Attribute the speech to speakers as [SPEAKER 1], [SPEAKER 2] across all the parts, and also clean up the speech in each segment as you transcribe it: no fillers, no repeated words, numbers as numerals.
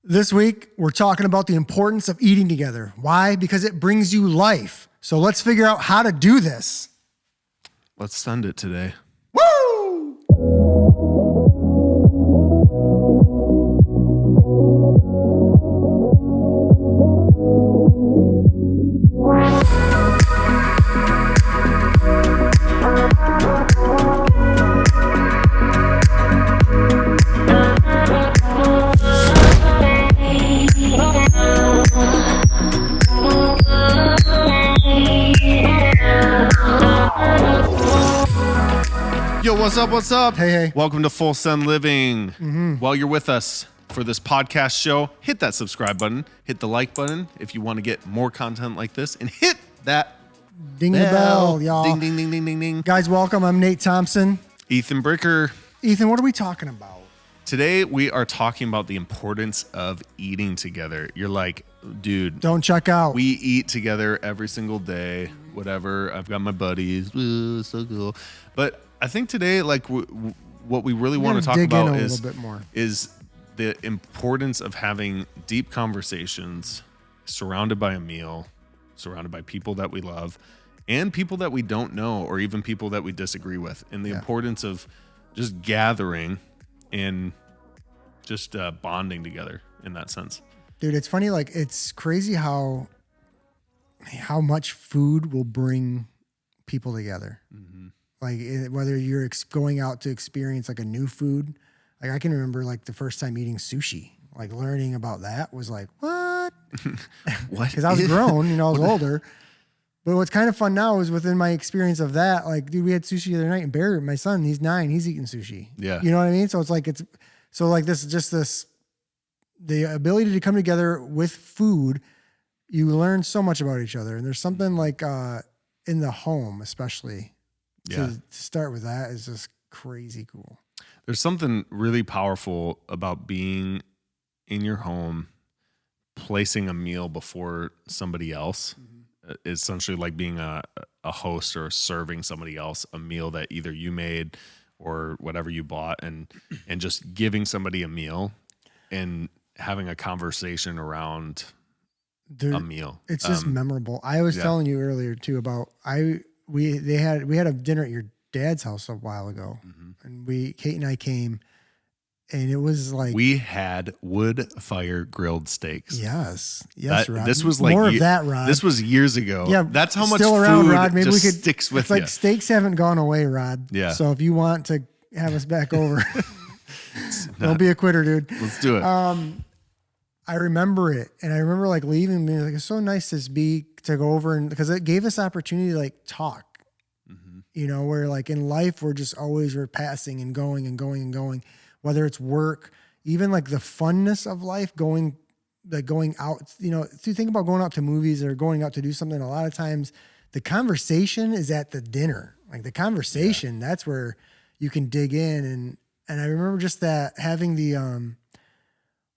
[SPEAKER 1] This week, we're talking about the importance of eating together. Why? Because it brings you life. So let's figure out how to do this.
[SPEAKER 2] Let's send it today.
[SPEAKER 1] Woo!
[SPEAKER 2] Yo, what's up? What's up?
[SPEAKER 1] Hey.
[SPEAKER 2] Welcome to Full Send Living. While you're with us for this podcast show, hit that subscribe button, hit the like button if you want to get more content like this, and hit that
[SPEAKER 1] Ding the bell, y'all.
[SPEAKER 2] Ding, ding, ding, ding, ding, ding.
[SPEAKER 1] Guys, welcome. I'm Nate Thompson.
[SPEAKER 2] Ethan Bricker.
[SPEAKER 1] Ethan, what are we talking about?
[SPEAKER 2] Today, we are talking about the importance of eating together. You're like, dude,
[SPEAKER 1] Don't check out.
[SPEAKER 2] we eat together every single day, whatever. I've got my buddies. Ooh, so cool. But I think today, like, what we really want to talk about is the importance of having deep conversations surrounded by a meal, surrounded by people that we love, and people that we don't know, or even people that we disagree with, and the importance of just gathering and just bonding together in that sense.
[SPEAKER 1] Dude, it's funny. Like, it's crazy how much food will bring people together.
[SPEAKER 2] Mm-hmm.
[SPEAKER 1] Like, whether you're going out to experience like a new food. Like, I can remember like the first time eating sushi, like learning about that was like, what?
[SPEAKER 2] What?
[SPEAKER 1] Because I was grown, I was older. But what's kind of fun now is within my experience of that, like, dude, we had sushi the other night, and Barry, my son, he's 9, he's eating sushi.
[SPEAKER 2] Yeah.
[SPEAKER 1] You know what I mean? So it's like, the ability to come together with food, you learn so much about each other. And there's something like in the home, especially, to start with that is just crazy cool.
[SPEAKER 2] There's something really powerful about being in your home, placing a meal before somebody else. It's essentially like being a host or serving somebody else a meal that either you made or whatever you bought, and just giving somebody a meal and having a conversation around a meal.
[SPEAKER 1] It's just memorable. I was telling you earlier too about we had a dinner at your dad's house a while ago, and Kate and I came, and it was like
[SPEAKER 2] we had wood fire grilled steaks.
[SPEAKER 1] Yes, Rod.
[SPEAKER 2] This was
[SPEAKER 1] more of that, Rod.
[SPEAKER 2] This was years ago.
[SPEAKER 1] Yeah,
[SPEAKER 2] that's how much
[SPEAKER 1] still around,
[SPEAKER 2] food
[SPEAKER 1] Rod. Maybe
[SPEAKER 2] just
[SPEAKER 1] we could
[SPEAKER 2] sticks with
[SPEAKER 1] it's like
[SPEAKER 2] you.
[SPEAKER 1] Steaks haven't gone away, Rod.
[SPEAKER 2] Yeah.
[SPEAKER 1] So if you want to have us back over, don't be a quitter, dude.
[SPEAKER 2] Let's do it.
[SPEAKER 1] I remember it, and I remember like leaving. Being like, it's so nice to go over, and because it gave us opportunity to like talk. Where like in life we're passing and going and going and going. Whether it's work, even like the funness of life, going out. If you think about going out to movies or going out to do something, a lot of times the conversation is at the dinner. Like the conversation, that's where you can dig in. And I remember just that having the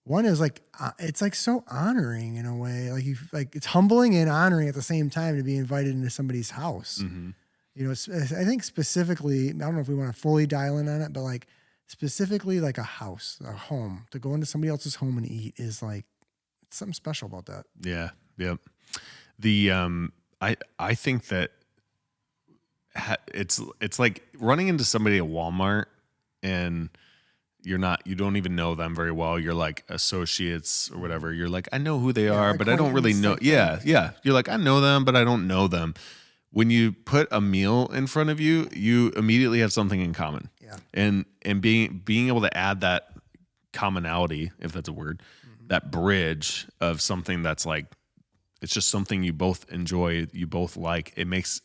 [SPEAKER 1] one is like it's like so honoring in a way. Like it's humbling and honoring at the same time to be invited into somebody's house. I think specifically, I don't know if we want to fully dial in on it, but like specifically like a house, a home, to go into somebody else's home and eat is like something special about that.
[SPEAKER 2] Yeah. Yep. The I think that it's like running into somebody at Walmart and you don't even know them very well. You're like associates or whatever. You're like, I know who they are, but I don't really know. Yeah. You're like, I know them, but I don't know them. When you put a meal in front of you, you immediately have something in common.
[SPEAKER 1] Yeah.
[SPEAKER 2] And being able to add that commonality, if that's a word, that bridge of something that's like, it's just something you both enjoy, you both like. It makes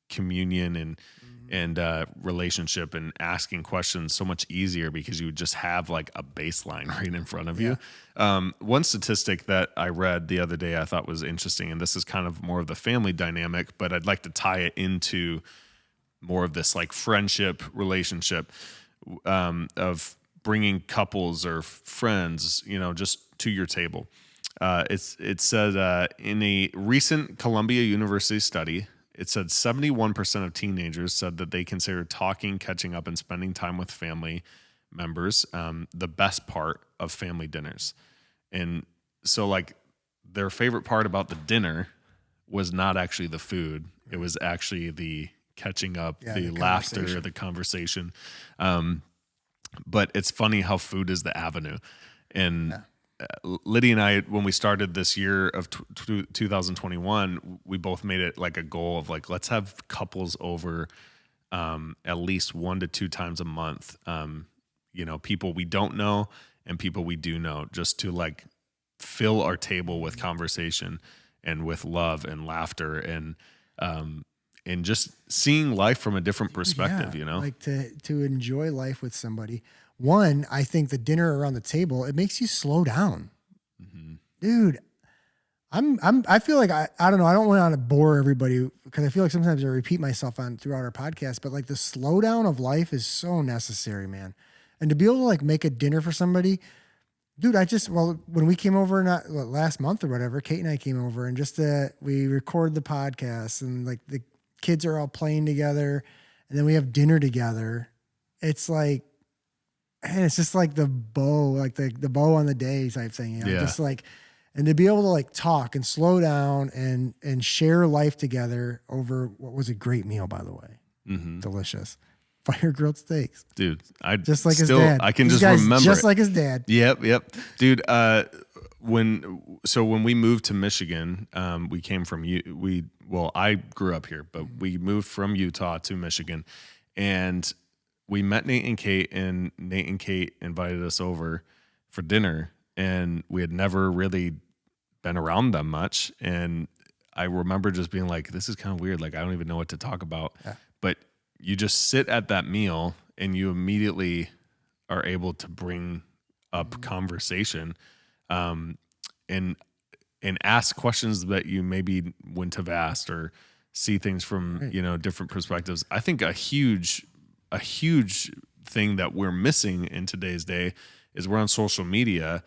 [SPEAKER 2] communion and relationship and asking questions so much easier because you just have like a baseline right in front of you. One statistic that I read the other day I thought was interesting, and this is kind of more of the family dynamic, but I'd like to tie it into more of this like friendship relationship of bringing couples or friends, just to your table. It said in a recent Columbia University study, it said 71% of teenagers said that they consider talking, catching up, and spending time with family members the best part of family dinners. And so like their favorite part about the dinner was not actually the food. It was actually the catching up, the laughter, the conversation. But it's funny how food is the avenue. And Liddy and I, when we started this year of 2021, we both made it like a goal of like, let's have couples over at least 1 to 2 times a month. People we don't know and people we do know, just to like fill our table with conversation and with love and laughter and just seeing life from a different perspective,
[SPEAKER 1] like to enjoy life with somebody. One, I think the dinner around the table, it makes you slow down. Dude, I feel like I don't know. I don't want to bore everybody because I feel like sometimes I repeat myself throughout our podcast, but like the slowdown of life is so necessary, man. And to be able to like make a dinner for somebody, dude, when we came over last month or whatever, Kate and I came over and we record the podcast and like the kids are all playing together and then we have dinner together. It's like, and it's just like the bow, like the bow on the day type thing, just like, and to be able to like talk and slow down and share life together over what was a great meal, by the way. Delicious. Fire grilled steaks.
[SPEAKER 2] Dude,
[SPEAKER 1] just like his dad.
[SPEAKER 2] I can just remember
[SPEAKER 1] just like his dad.
[SPEAKER 2] Yep. Dude, when we moved to Michigan, we came from I grew up here, but we moved from Utah to Michigan, and we met Nate and Kate invited us over for dinner, and we had never really been around them much. And I remember just being like, this is kind of weird. Like, I don't even know what to talk about, but you just sit at that meal and you immediately are able to bring up conversation, and ask questions that you maybe wouldn't have asked, or see things from, different perspectives. I think a huge thing that we're missing in today's day is we're on social media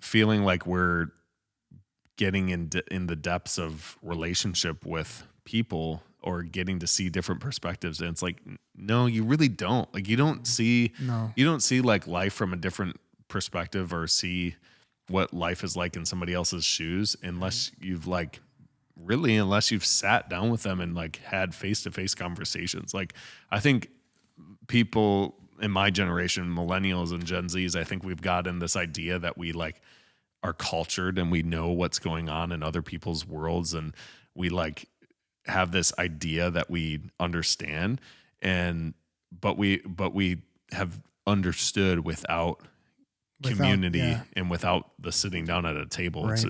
[SPEAKER 2] feeling like we're getting in the depths of relationship with people or getting to see different perspectives. And it's like, no, you really don't. Like, you don't see like life from a different perspective or see what life is like in somebody else's shoes unless you've sat down with them and like had face-to-face conversations. Like, I think people in my generation, millennials and Gen Zs, I think we've gotten this idea that we like are cultured and we know what's going on in other people's worlds, and we like have this idea that we understand, but we have understood without community and without the sitting down at a table. Right.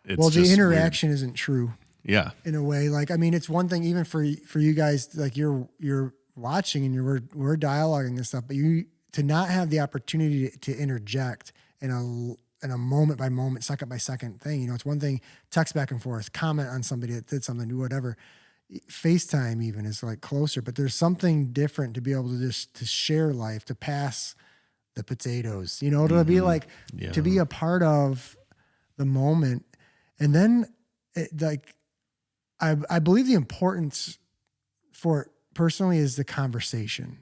[SPEAKER 2] It's
[SPEAKER 1] the interaction weird. Isn't true.
[SPEAKER 2] Yeah.
[SPEAKER 1] In a way, like, I mean, it's one thing even for you guys, like you're watching and we're dialoguing and stuff, but to not have the opportunity to interject in a moment by moment, second by second thing. It's one thing, text back and forth, comment on somebody that did something, do whatever. FaceTime even is like closer, but there's something different to be able to to share life, to pass the potatoes, to be like, to be a part of the moment. And then I believe the importance for it personally is the conversation,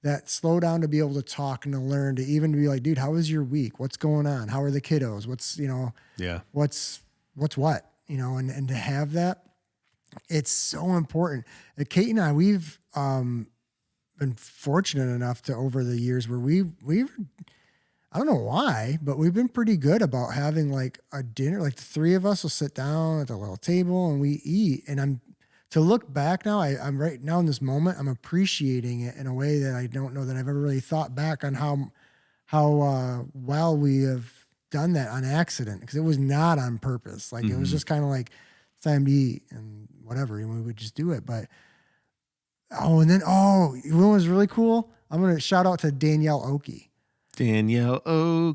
[SPEAKER 1] that slow down to be able to talk and to learn, to even be like, dude, how was your week? What's going on? How are the kiddos? What's what, and to have that, it's so important. Kate and I, we've been fortunate enough to over the years where we've I don't know why, but we've been pretty good about having like a dinner. Like the three of us will sit down at the little table and we eat. And to look back now, I'm right now in this moment, I'm appreciating it in a way that I don't know that I've ever really thought back on how well we have done that on accident, because it was not on purpose. Like it was just kind of like, it's time to eat and whatever, and we would just do it. But you know what was really cool? I'm gonna shout out to Danielle Oakey. Danielle's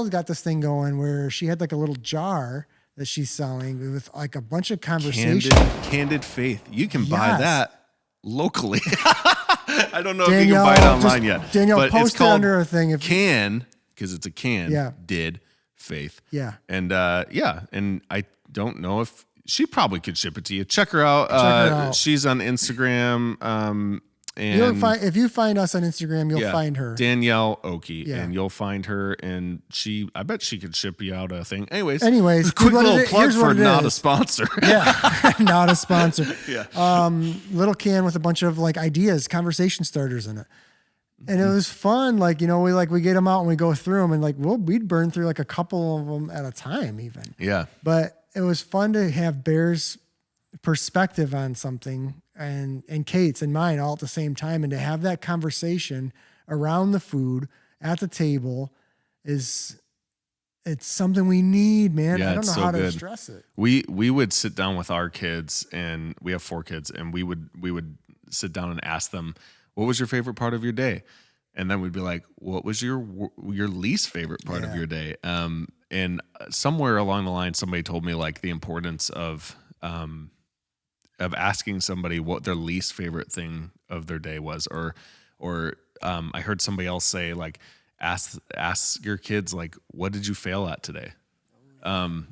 [SPEAKER 1] got this thing going where she had like a little jar that she's selling with like a bunch of conversation.
[SPEAKER 2] Candid Faith. You can buy that locally. I don't know if you can buy it online yet.
[SPEAKER 1] Danielle, post it under a thing.
[SPEAKER 2] Because it's a can.
[SPEAKER 1] Yeah.
[SPEAKER 2] Did Faith.
[SPEAKER 1] Yeah.
[SPEAKER 2] And and I don't know if she probably could ship it to you. Check her out. She's on Instagram. And
[SPEAKER 1] if you find us on Instagram, you'll find her.
[SPEAKER 2] Danielle Oki. Yeah. And you'll find her, and I bet she could ship you out a thing. Anyways, quick little plug for not a sponsor.
[SPEAKER 1] Yeah. Not a sponsor.
[SPEAKER 2] Yeah.
[SPEAKER 1] Little can with a bunch of like ideas, conversation starters in it. And it was fun. Like, we get them out and we go through them, and like, we'd burn through like a couple of them at a time even.
[SPEAKER 2] Yeah.
[SPEAKER 1] But it was fun to have Bear's perspective on something and Kate's and mine all at the same time. And to have that conversation around the food at the table it's something we need, man.
[SPEAKER 2] Yeah,
[SPEAKER 1] I don't know how to stress it.
[SPEAKER 2] We would sit down with our kids, and we have 4 kids, and we would sit down and ask them, what was your favorite part of your day? And then we'd be like, what was your least favorite part of your day? And somewhere along the line, somebody told me like the importance of asking somebody what their least favorite thing of their day was, or I heard somebody else say like, ask your kids like, what did you fail at today?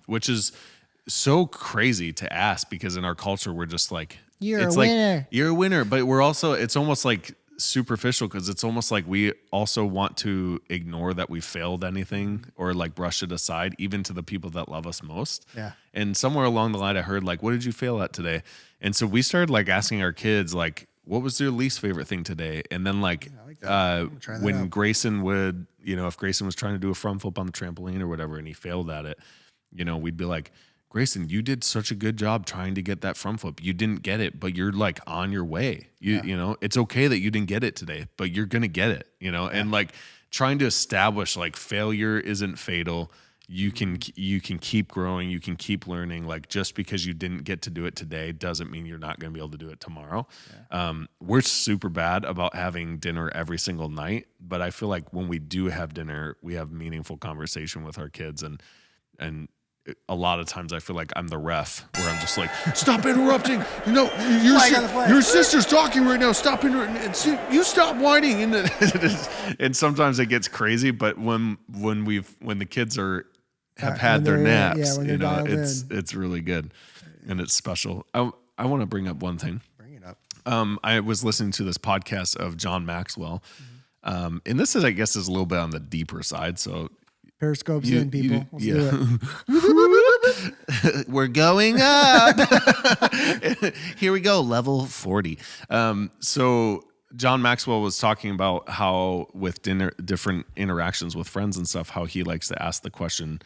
[SPEAKER 2] Which is so crazy to ask, because in our culture we're just like, you're a winner, but we're also, it's almost like superficial, because it's almost like we also want to ignore that we failed anything or like brush it aside, even to the people that love us most.
[SPEAKER 1] Yeah.
[SPEAKER 2] And somewhere along the line I heard like, what did you fail at today? And so we started like asking our kids like, what was their least favorite thing today? And then like, when Grayson would, if Grayson was trying to do a front flip on the trampoline or whatever, and he failed at it, we'd be like, Grayson, you did such a good job trying to get that front flip. You didn't get it, but you're like on your way. You know, it's okay that you didn't get it today, but you're going to get it, and like trying to establish like failure isn't fatal. You can keep growing. You can keep learning. Like, just because you didn't get to do it today doesn't mean you're not going to be able to do it tomorrow. Yeah. We're super bad about having dinner every single night, but I feel like when we do have dinner, we have meaningful conversation with our kids, and a lot of times I feel like I'm the ref, where I'm just like, stop interrupting. Your sister's talking right now. Stop interrupting. You stop whining. And sometimes it gets crazy, but when the kids have had their naps, it's really good, and it's special. I want to bring up one thing.
[SPEAKER 1] Bring it up.
[SPEAKER 2] I was listening to this podcast of John Maxwell, and this is, I guess, is a little bit on the deeper side. So
[SPEAKER 1] Periscope's in, people. Let's do
[SPEAKER 2] it. We're going up. Here we go, level 40. So John Maxwell was talking about how with different interactions with friends and stuff, how he likes to ask the question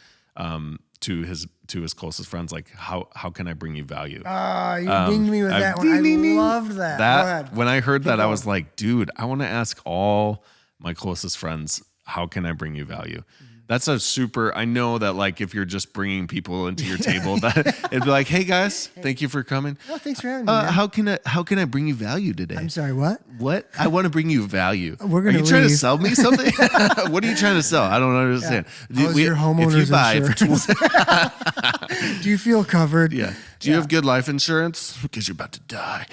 [SPEAKER 2] to his closest friends, like, how can I bring you value?
[SPEAKER 1] You dinged me with that one. I loved that.
[SPEAKER 2] When I heard that, I was like, dude, I want to ask all my closest friends, how can I bring you value? That's I know that like if you're just bringing people into your table, that it'd be like, hey guys, thank you for coming.
[SPEAKER 1] Oh, thanks for having me.
[SPEAKER 2] How can I bring you value today?
[SPEAKER 1] I'm sorry, what?
[SPEAKER 2] What? I want to bring you value.
[SPEAKER 1] Are you
[SPEAKER 2] trying to sell me something? What are you trying to sell? I don't understand.
[SPEAKER 1] Yeah. Your homeowner's insurance? Do you feel covered?
[SPEAKER 2] Yeah. Do you have good life insurance? Because you're about to die.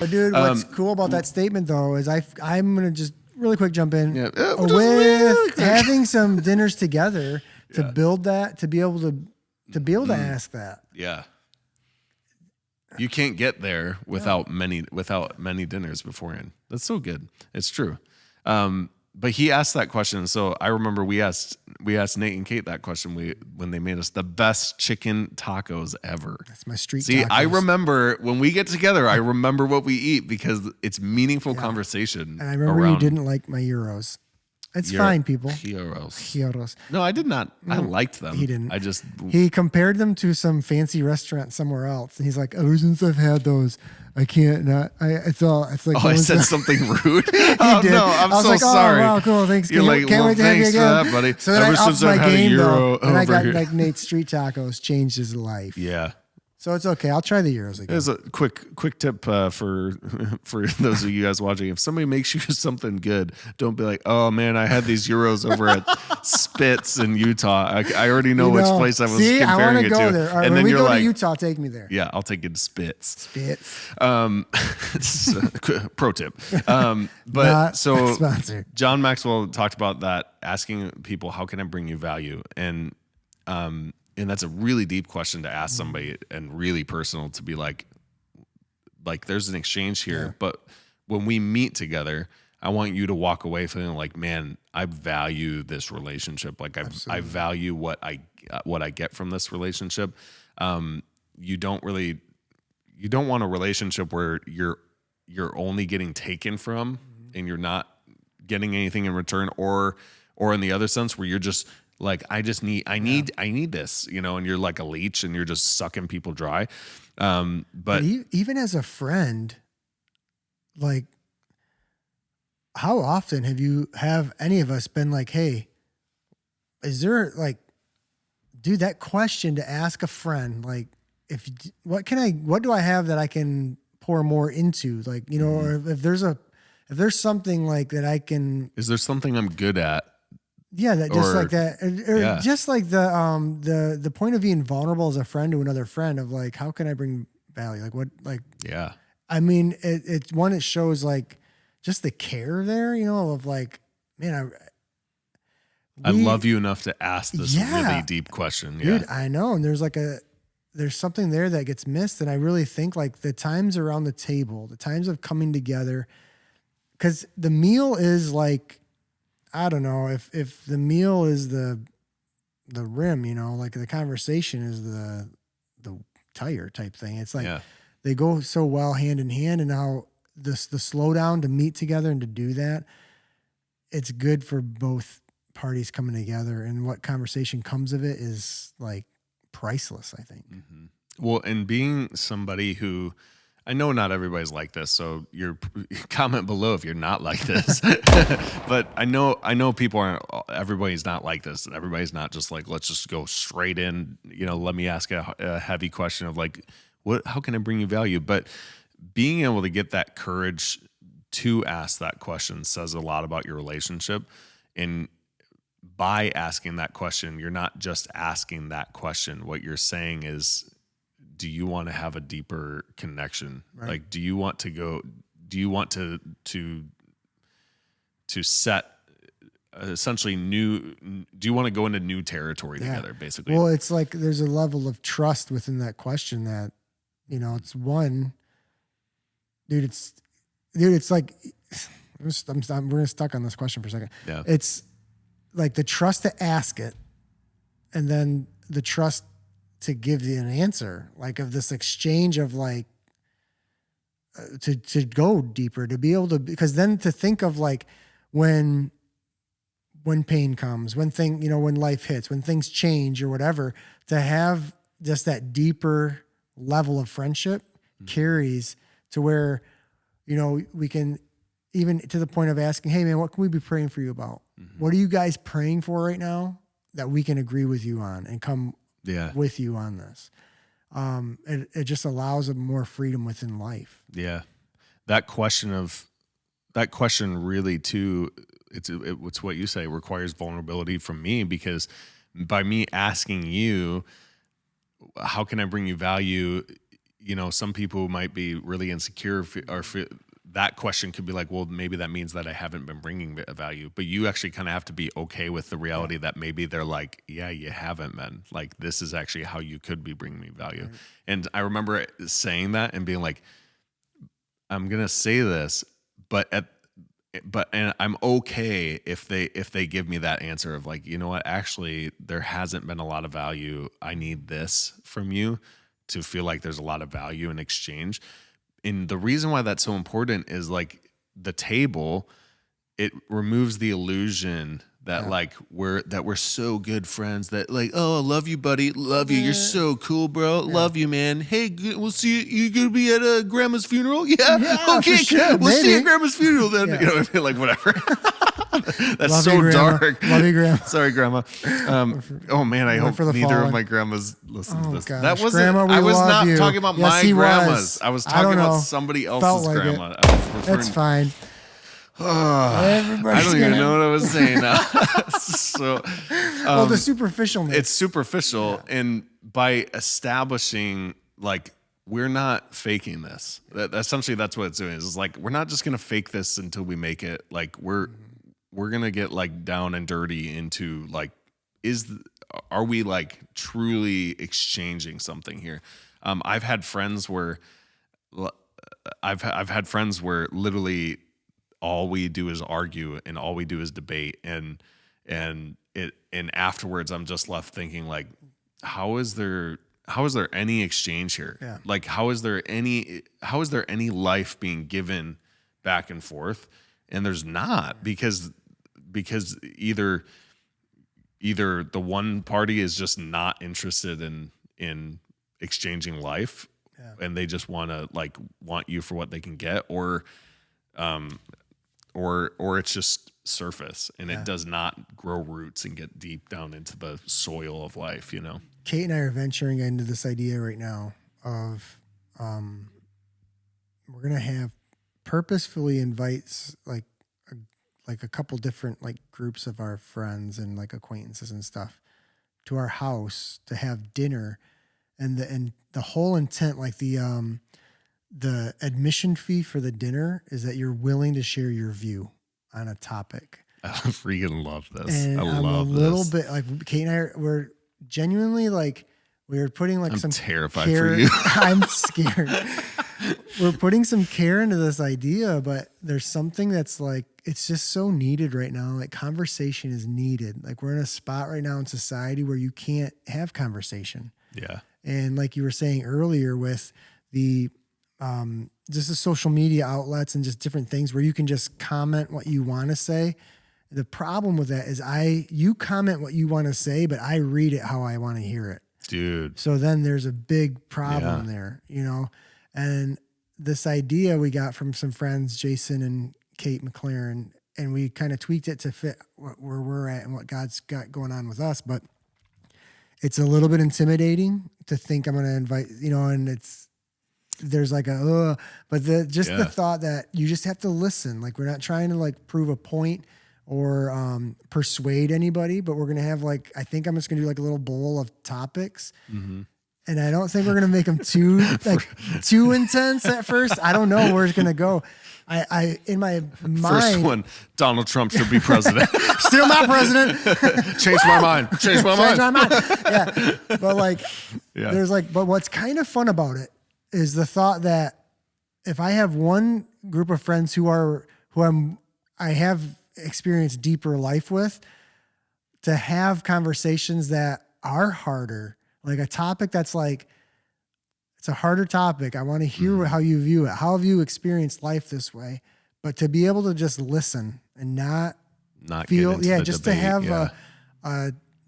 [SPEAKER 1] But dude, what's cool about that statement though is I'm gonna just really quick jump in with having some dinners together to build that, to be able to ask that.
[SPEAKER 2] Yeah. You can't get there without many dinners beforehand. That's so good. It's true. But he asked that question. So I remember we asked Nate and Kate that question when they made us the best chicken tacos ever.
[SPEAKER 1] That's my street
[SPEAKER 2] tacos.
[SPEAKER 1] tacos.
[SPEAKER 2] I remember when we get together, I remember what we eat because it's meaningful conversation.
[SPEAKER 1] And I remember you didn't like my gyros. It's fine, people.
[SPEAKER 2] Gyros. No, I did not. No, I liked them.
[SPEAKER 1] He didn't.
[SPEAKER 2] He
[SPEAKER 1] compared them to some fancy restaurant somewhere else. And he's like, ever since I've had those, I can't not. It's like.
[SPEAKER 2] Oh, I said something rude.
[SPEAKER 1] Oh,
[SPEAKER 2] no, I'm so sorry.
[SPEAKER 1] Oh, wow, cool. Thanks.
[SPEAKER 2] You're like,
[SPEAKER 1] can't wait to have you again.
[SPEAKER 2] For that, buddy.
[SPEAKER 1] So then
[SPEAKER 2] ever since I've had a gyro
[SPEAKER 1] and I got like Nate's street tacos changed his life.
[SPEAKER 2] Yeah.
[SPEAKER 1] So it's okay. I'll try the gyros again.
[SPEAKER 2] There's a quick tip for those of you guys watching. If somebody makes you something good, don't be like, oh man, I had these gyros over at Spitz in Utah. I already know which place I was comparing it to. I want to go there.
[SPEAKER 1] Right, and then when we go to Utah, take me there.
[SPEAKER 2] Yeah, I'll take you to Spitz. Pro tip. But so
[SPEAKER 1] sponsored.
[SPEAKER 2] John Maxwell talked about that, asking people, how can I bring you value? And that's a really deep question to ask somebody and really personal to be like like there's an exchange here.
[SPEAKER 1] Yeah.
[SPEAKER 2] But when we meet together, I want you to walk away feeling like, man, I value this relationship. Like I value what I get from this relationship. You don't want a relationship where you're only getting taken from and you're not getting anything in return, or in the other sense where you're just like, I need this, you know, and you're like a leech and you're just sucking people dry. But
[SPEAKER 1] even as a friend, like, how often have any of us been like, hey, is there like, dude, that question to ask a friend, like, what do I have that I can pour more into? Like, you know, or if there's something like that I can,
[SPEAKER 2] is there something I'm good at?
[SPEAKER 1] Yeah, that just like that, or just like the point of being vulnerable as a friend to another friend of like, how can I bring value? Like what, like,
[SPEAKER 2] yeah.
[SPEAKER 1] I mean, it shows like just the care there, you know, of like, man,
[SPEAKER 2] I love you enough to ask this really deep question.
[SPEAKER 1] Dude, I know. And there's something there that gets missed. And I really think like the times around the table, the times of coming together, because the meal is like, I don't know, if the meal is the rim, you know, like the conversation is the tire type thing. It's like they go so well hand in hand, and how the slowdown to meet together and to do that, it's good for both parties coming together, and what conversation comes of it is like priceless, I think.
[SPEAKER 2] Mm-hmm. Well, and being somebody who, I know not everybody's like this, so comment below if you're not like this. But I know people aren't. Everybody's not like this, and everybody's not just like, let's just go straight in. You know, let me ask a heavy question of like, how can I bring you value? But being able to get that courage to ask that question says a lot about your relationship. And by asking that question, you're not just asking that question. What you're saying is, do you want to have a deeper connection? Right. Like, do you want to set essentially do you want to go into new territory together, basically?
[SPEAKER 1] Well, it's like there's a level of trust within that question that, you know, it's one, dude, it's like, we're stuck on this question for a second.
[SPEAKER 2] Yeah.
[SPEAKER 1] It's like the trust to ask it, and then the trust to give you an answer, like of this exchange of like, to go deeper, to be able to, because then to think of like when pain comes, when life hits, when things change or whatever, to have just that deeper level of friendship carries to where, you know, we can, even to the point of asking, hey man, what can we be praying for you about? Mm-hmm. What are you guys praying for right now that we can agree with you on and come with you on this? It just allows more freedom within life.
[SPEAKER 2] Yeah. That question really too, it's what you say, requires vulnerability from me, because by me asking you, how can I bring you value? You know, some people might be really insecure or that question could be like, well, maybe that means that I haven't been bringing value. But you actually kind of have to be okay with the reality that maybe they're like, yeah, you haven't been. Like, this is actually how you could be bringing me value. Right. And I remember saying that and being like, I'm going to say this, but I'm okay if they give me that answer of like, you know what, actually there hasn't been a lot of value. I need this from you to feel like there's a lot of value in exchange. And the reason why that's so important is like the table, it removes the illusion that like we're so good friends, that like, oh, I love you, buddy. Love you. You're so cool, bro. Love you, man. Hey, we'll see you. You gonna be at grandma's funeral? Yeah. Okay.
[SPEAKER 1] Sure,
[SPEAKER 2] we'll see you at grandma's funeral then. You know what I mean? Like, whatever. That's love so you, dark.
[SPEAKER 1] Love you, grandma.
[SPEAKER 2] Sorry, grandma. Oh man, I hope neither of my grandmas listen to this.
[SPEAKER 1] Gosh.
[SPEAKER 2] That wasn't.
[SPEAKER 1] Grandma,
[SPEAKER 2] I was not
[SPEAKER 1] you.
[SPEAKER 2] talking about my grandmas. I was talking about somebody else's like grandma.
[SPEAKER 1] That's fine.
[SPEAKER 2] I don't even know what I was saying now. So,
[SPEAKER 1] well, the superficialness.
[SPEAKER 2] It's superficial, and by establishing like we're not faking this. Essentially, that's what it's doing. It's like we're not just gonna fake this until we make it. Like we're gonna get like down and dirty into like, are we like truly exchanging something here? I've had friends where I've had friends where literally all we do is argue and all we do is debate, and afterwards I'm just left thinking like, how is there any exchange here?
[SPEAKER 1] Yeah.
[SPEAKER 2] Like how is there any life being given back and forth? And there's not, because either the one party is just not interested in exchanging life, and they just want you for what they can get, or it's just surface, and it does not grow roots and get deep down into the soil of life, you know?
[SPEAKER 1] Kate and I are venturing into this idea right now of we're going to have purposefully invites like a couple different like groups of our friends and like acquaintances and stuff to our house to have dinner, and the whole intent, like the admission fee for the dinner is that you're willing to share your view on a topic.
[SPEAKER 2] I freaking love this.
[SPEAKER 1] And
[SPEAKER 2] I'm
[SPEAKER 1] a little bit like Kate and I we're genuinely like we're putting like
[SPEAKER 2] I'm
[SPEAKER 1] some
[SPEAKER 2] terrified
[SPEAKER 1] care.
[SPEAKER 2] for you.
[SPEAKER 1] I'm scared. We're putting some care into this idea, but there's something that's like, it's just so needed right now. Like conversation is needed. Like we're in a spot right now in society where you can't have conversation.
[SPEAKER 2] Yeah.
[SPEAKER 1] And like you were saying earlier with the, just the social media outlets and just different things where you can just comment what you want to say. The problem with that is you comment what you want to say, but I read it how I want to hear it.
[SPEAKER 2] Dude.
[SPEAKER 1] So then there's a big problem there, you know? And this idea we got from some friends, Jason and Kate McLaren, and we kind of tweaked it to fit where we're at and what God's got going on with us. But it's a little bit intimidating to think I'm going to invite, you know, and there's like the thought that you just have to listen. Like we're not trying to like prove a point or persuade anybody, but we're going to have like, I think I'm just going to do like a little bowl of topics. Mm-hmm. And I don't think we're going to make them too intense at first. I don't know where it's going to go. I in my mind.
[SPEAKER 2] First one, Donald Trump should be president.
[SPEAKER 1] Still not president.
[SPEAKER 2] Change my mind.
[SPEAKER 1] Yeah. But like, there's like, but what's kind of fun about it is the thought that if I have one group of friends I have experienced deeper life with, to have conversations that are harder, like a topic that's like, it's a harder topic. I want to hear how you view it. How have you experienced life this way? But to be able to just listen and not feel, just
[SPEAKER 2] debate,
[SPEAKER 1] to have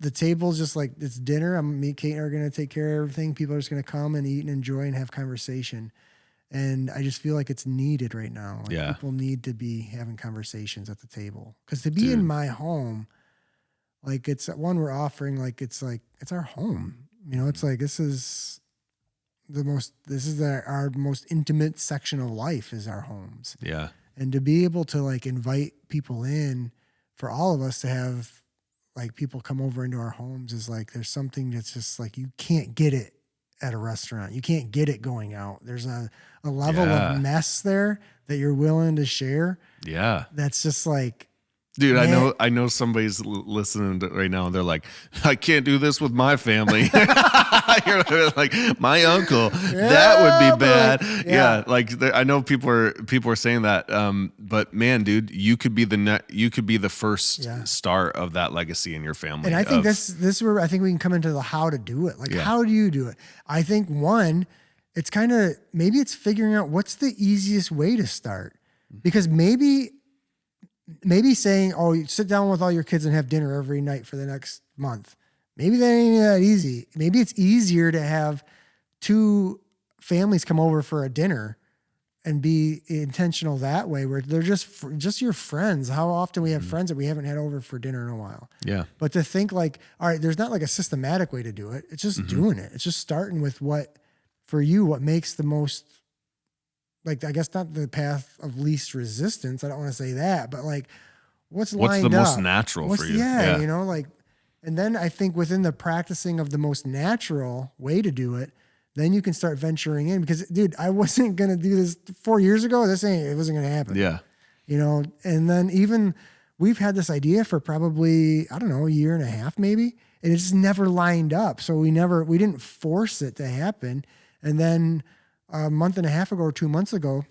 [SPEAKER 1] the table's just like, it's dinner. Me and Kate are going to take care of everything. People are just going to come and eat and enjoy and have conversation. And I just feel like it's needed right now. Like people need to be having conversations at the table. Because to be in my home, like it's one we're offering, like it's our home. You know, it's like this is our most intimate section of life is our homes.
[SPEAKER 2] Yeah.
[SPEAKER 1] And to be able to like invite people in for all of us to have like people come over into our homes is like there's something that's just like you can't get it at a restaurant. You can't get it going out. There's a level of mess there that you're willing to share.
[SPEAKER 2] Yeah.
[SPEAKER 1] That's just like,
[SPEAKER 2] dude, I know somebody's listening right now and they're like, I can't do this with my family. You're like, my uncle, that would be bad. Yeah. Like I know people are saying that. But man, dude, you could be the first start of that legacy in your family.
[SPEAKER 1] And I think this is where I think we can come into the how to do it. Like, how do you do it? I think one, it's kind of, maybe it's figuring out what's the easiest way to start, because maybe saying, oh, you sit down with all your kids and have dinner every night for the next month. Maybe that ain't that easy. Maybe it's easier to have two families come over for a dinner and be intentional that way, where they're just your friends. How often we have friends that we haven't had over for dinner in a while. Yeah. But to think like, all right, there's not like a systematic way to do it. It's just doing it. It's just starting with what makes the most, like, I guess not the path of least resistance. I don't want to say that, but like what's lined up?
[SPEAKER 2] What's the most natural for you?
[SPEAKER 1] Yeah, you know, like, and then I think within the practicing of the most natural way to do it, then you can start venturing in, because dude, I wasn't going to do this 4 years ago. It wasn't going to happen. Yeah. You know, and then even we've had this idea for probably, I don't know, a year and a half maybe, and it just never lined up. So we didn't force it to happen. And then a month and a half ago or 2 months ago,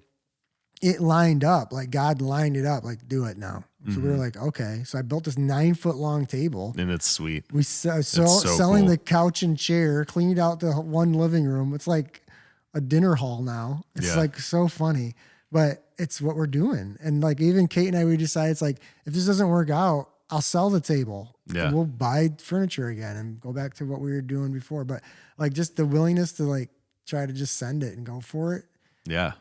[SPEAKER 1] it lined up, like God lined it up, like do it now. So we were like, okay. So I built this 9-foot long table.
[SPEAKER 2] And it's sweet.
[SPEAKER 1] We selling
[SPEAKER 2] cool.
[SPEAKER 1] the couch and chair, cleaned out the one living room. It's like a dinner hall now. It's like so funny, but it's what we're doing. And like even Kate and I, we decided it's like, if this doesn't work out, I'll sell the table.
[SPEAKER 2] Yeah.
[SPEAKER 1] And we'll buy furniture again and go back to what we were doing before. But like just the willingness to like try to just send it and go for it.
[SPEAKER 2] Yeah.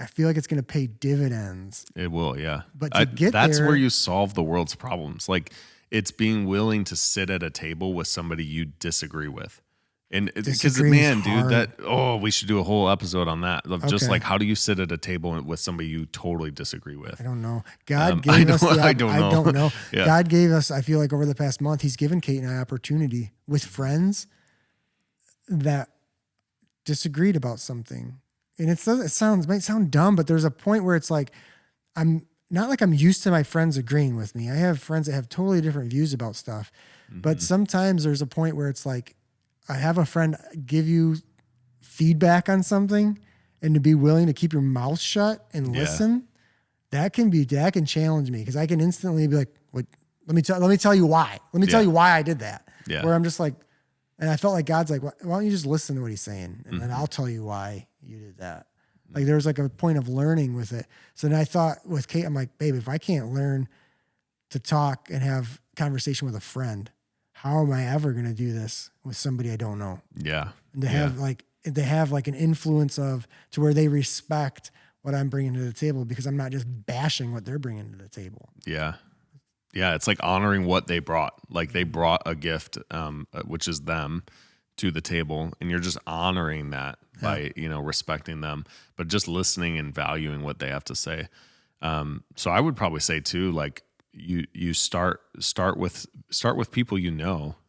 [SPEAKER 1] I feel like it's going to pay dividends.
[SPEAKER 2] It will. Yeah.
[SPEAKER 1] But to get
[SPEAKER 2] that's
[SPEAKER 1] there,
[SPEAKER 2] where you solve the world's problems. Like it's being willing to sit at a table with somebody you disagree with. And because man, dude, we should do a whole episode on that. Of just like, how do you sit at a table with somebody you totally disagree with?
[SPEAKER 1] I don't know. God gave us
[SPEAKER 2] I don't know.
[SPEAKER 1] Yeah. God gave us, I feel like over the past month, he's given Kate and I opportunity with friends that disagreed about something. And it might sound dumb, but there's a point where it's like, I'm not like I'm used to my friends agreeing with me. I have friends that have totally different views about stuff, but sometimes there's a point where it's like, I have a friend give you feedback on something and to be willing to keep your mouth shut and listen. That can challenge me. Cause I can instantly be like, what, let me tell you why. Let me tell you why I did that.
[SPEAKER 2] Yeah.
[SPEAKER 1] Where I'm just like, and I felt like God's like, why don't you just listen to what he's saying? And then I'll tell you why you did that. Like there was like a point of learning with it. So then I thought with Kate, I'm like, babe, if I can't learn to talk and have conversation with a friend, how am I ever going to do this with somebody I don't know?
[SPEAKER 2] Yeah.
[SPEAKER 1] And to have like an influence to where they respect what I'm bringing to the table because I'm not just bashing what they're bringing to the table.
[SPEAKER 2] Yeah. Yeah. It's like honoring what they brought. Like they brought a gift, which is them, to the table, and you're just honoring that by, respecting them, but just listening and valuing what they have to say. So I would probably say too, like you start with people,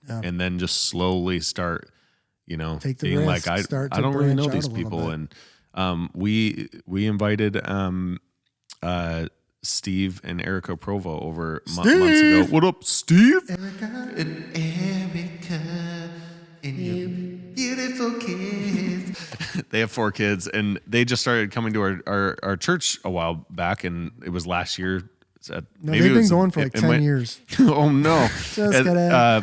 [SPEAKER 2] and then just slowly start,
[SPEAKER 1] Take the
[SPEAKER 2] being
[SPEAKER 1] risk,
[SPEAKER 2] like, I don't really know these people. And we invited Steve and Erica Provo over months ago. What up, Steve?
[SPEAKER 1] Erica.
[SPEAKER 2] And Erica and your beautiful kids. They have 4 kids, and they just started coming to our church a while back, and it was last year.
[SPEAKER 1] They've been going for like 10 years.
[SPEAKER 2] Oh no!
[SPEAKER 1] Just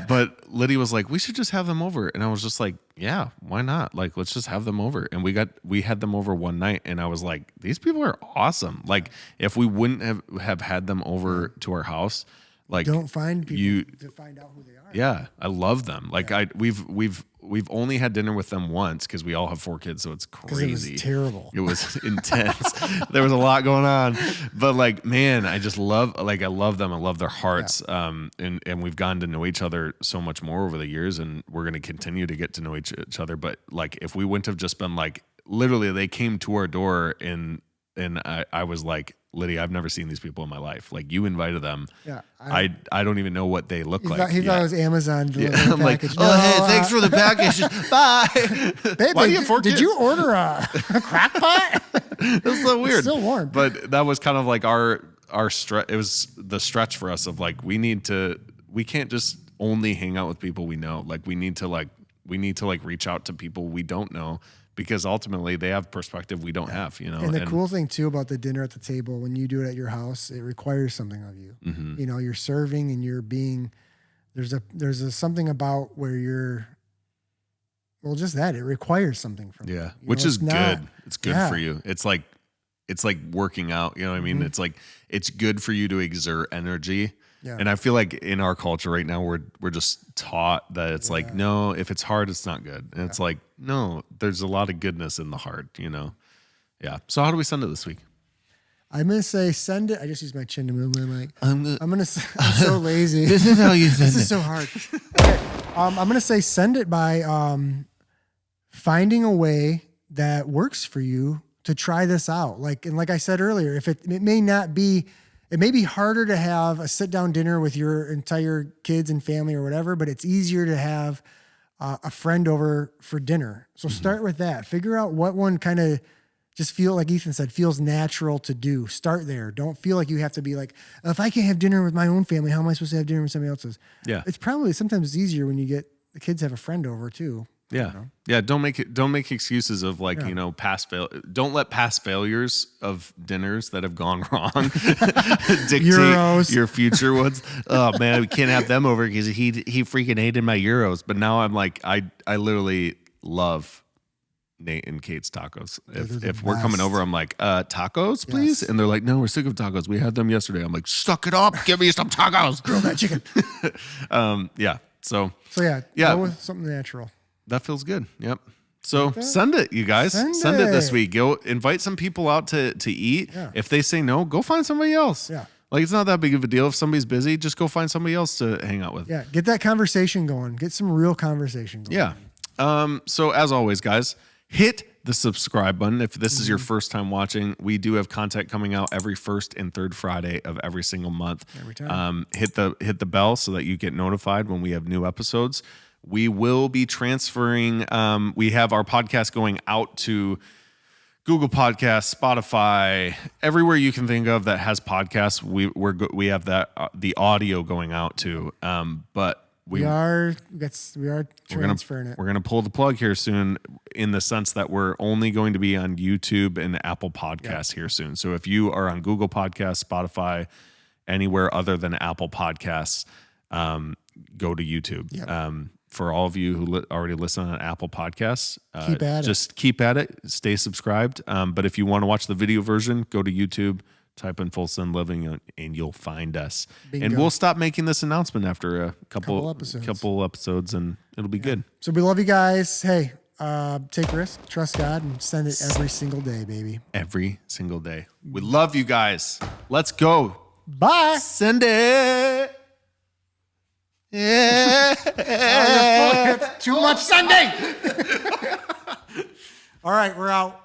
[SPEAKER 2] but Lydia was like, "We should just have them over," and I was just like, "Yeah, why not? Like, let's just have them over." And we had them over one night, and I was like, "These people are awesome." Like, if we wouldn't have had them over to our house, like,
[SPEAKER 1] don't find people to find out who they are.
[SPEAKER 2] Yeah, I love them. Like, we've only had dinner with them once because we all have 4 kids, so it's crazy.
[SPEAKER 1] It was terrible.
[SPEAKER 2] It was intense. There was a lot going on, but like, man, I just love them. I love their hearts. Yeah. And we've gotten to know each other so much more over the years, and we're going to continue to get to know each other. But like, if we wouldn't have just been like, literally, they came to our door and I was like, Lydia, I've never seen these people in my life. Like, you invited them.
[SPEAKER 1] Yeah,
[SPEAKER 2] I don't even know what they look like.
[SPEAKER 1] He thought it was Amazon delivering
[SPEAKER 2] I'm like,
[SPEAKER 1] package.
[SPEAKER 2] hey, thanks for the package. Bye.
[SPEAKER 1] Babe,
[SPEAKER 2] Why do you have 4 kids?
[SPEAKER 1] Did you order a crock pot?
[SPEAKER 2] It's so weird.
[SPEAKER 1] It's still warm.
[SPEAKER 2] But that was kind of like our stretch. It was the stretch for us of like, we can't just only hang out with people we know. Like, we need to reach out to people we don't know, because ultimately they have perspective we don't have,
[SPEAKER 1] And the cool thing too about the dinner at the table, when you do it at your house, it requires something of you. Mm-hmm. You're serving and you're being, there's a something about where you're, well, just that, it requires something from you.
[SPEAKER 2] Yeah. Which is good. It's good for you. It's like working out, you know what I mean? Mm-hmm. It's like, it's good for you to exert energy. Yeah. And I feel like in our culture right now, we're just taught that it's like, no, if it's hard, it's not good. And it's like, no, there's a lot of goodness in the hard, Yeah. So how do we send it this week?
[SPEAKER 1] I'm going to say send it. I just used my chin to move my mic. I'm so lazy.
[SPEAKER 2] This is how you send it.
[SPEAKER 1] This is so hard. Okay. I'm going to say send it by finding a way that works for you to try this out. Like I said earlier, if it may be harder to have a sit-down dinner with your entire kids and family or whatever, but it's easier to have a friend over for dinner. So start with that. Figure out what one kind of just feel, like Ethan said, feels natural to do. Start there. Don't feel like you have to be like, if I can't have dinner with my own family, how am I supposed to have dinner with somebody else's?
[SPEAKER 2] Yeah.
[SPEAKER 1] It's probably sometimes easier when the kids have a friend over too.
[SPEAKER 2] Yeah. Yeah. Don't make excuses of like, don't let past failures of dinners that have gone wrong dictate
[SPEAKER 1] Euros.
[SPEAKER 2] your future ones. Oh man, we can't have them over because he freaking hated my Euros. But now I'm like, I literally love Nate and Kate's tacos. If we're coming over, I'm like, tacos, please? Yes. And they're like, no, we're sick of tacos. We had them yesterday. I'm like, suck it up. Give me some tacos.
[SPEAKER 1] Grill that chicken.
[SPEAKER 2] Yeah. So
[SPEAKER 1] yeah. Go with something natural.
[SPEAKER 2] That feels good. Yep. So send it, you guys. Send it this week. Go invite some people out to eat. Yeah. If they say no, go find somebody else.
[SPEAKER 1] Yeah.
[SPEAKER 2] Like it's not that big of a deal. If somebody's busy, just go find somebody else to hang out with.
[SPEAKER 1] Yeah. Get that conversation going. Get some real conversation going.
[SPEAKER 2] Yeah. So as always, guys, hit the subscribe button. If this is your first time watching, we do have content coming out every first and third Friday of every single month.
[SPEAKER 1] Every time.
[SPEAKER 2] Hit the bell so that you get notified when we have new episodes. We will be transferring. We have our podcast going out to Google Podcasts, Spotify, everywhere you can think of that has podcasts. We have that the audio going out to. But we are transferring it. We're gonna pull the plug here soon, in the sense that we're only going to be on YouTube and Apple Podcasts here soon. So if you are on Google Podcasts, Spotify, anywhere other than Apple Podcasts, go to YouTube. Yep. For all of you who already listen on Apple Podcasts, keep at it. Stay subscribed. But if you want to watch the video version, go to YouTube, type in Full Send Living, and you'll find us. Bingo. And we'll stop making this announcement after a couple episodes, and it'll be good. So we love you guys. Hey, take risks, trust God, and send it every single day, baby. Every single day. We love you guys. Let's go. Bye. Send it. Yeah. It's too much Sunday. All right, we're out.